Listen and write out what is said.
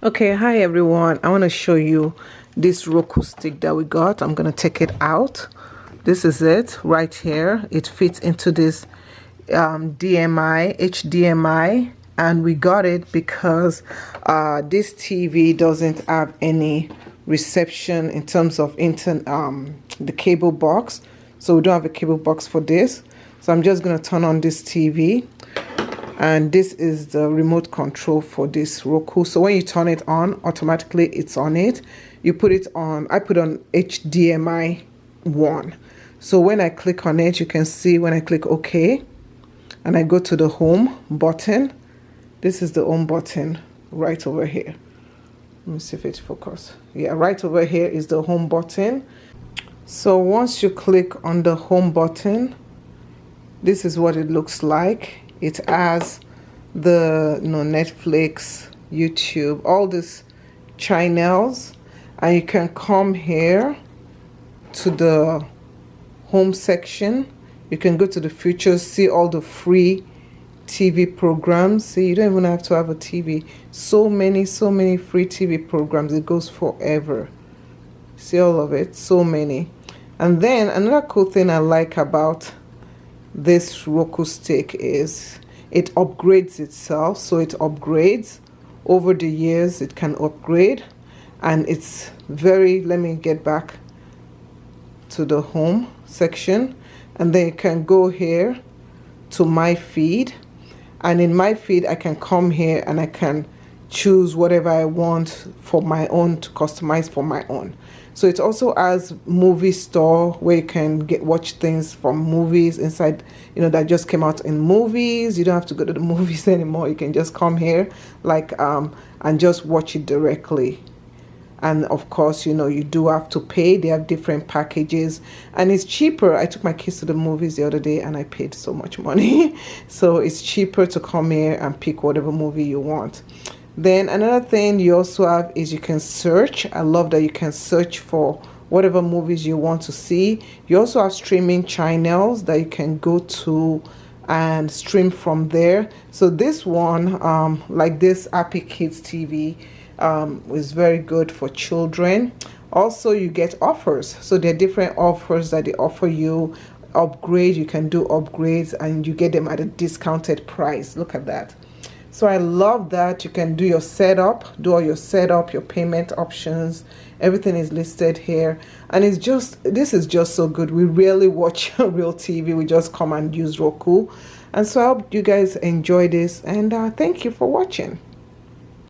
Okay, hi everyone. I want to show you this Roku stick that we got. I'm going to take it out. This is it right here. It fits into this HDMI, and we got it because this TV doesn't have any reception in terms of the cable box. So we don't have a cable box for this. So I'm just going to turn on this TV. And this is the remote control for this Roku. So when you turn it on, automatically it's on it. You put it on, I put on HDMI 1. So when I click on it, you can see when I click OK and I go to the home button, this is the home button right over here. Let me see if it's focused. Yeah, right over here is the home button. So once you click on the home button, this is what it looks like. It has the Netflix, YouTube, all these channels, and you can come here to the home section. You can go to the features, see all the free TV programs. See, you don't even have to have a TV. So many free TV programs. It goes forever. See all of it, so many. And then another cool thing I like about this Roku stick is it upgrades itself. So it upgrades over the years. It can upgrade, and it's very, let me get back to the home section, and then you can go here to my feed, and in my feed I can come here and I can choose whatever I want for my own, to customize for my own. So it also has movie store where you can watch things from movies inside, that just came out in movies. You don't have to go to the movies anymore. You can just come here and just watch it directly. And of course, you do have to pay. They have different packages and it's cheaper. I took my kids to the movies the other day and I paid so much money. So it's cheaper to come here and pick whatever movie you want. Then another thing you also have is you can search. I love that you can search for whatever movies you want to see. You also have streaming channels that you can go to and stream from there. So this one, like this Happy Kids TV, is very good for children. Also, you get offers. So there are different offers that they offer you. Upgrade, you can do upgrades and you get them at a discounted price. Look at that. So I love that you can do your setup, do all your setup, your payment options. Everything is listed here. And this is just so good. We rarely watch real TV. We just come and use Roku. And so I hope you guys enjoy this. And thank you for watching.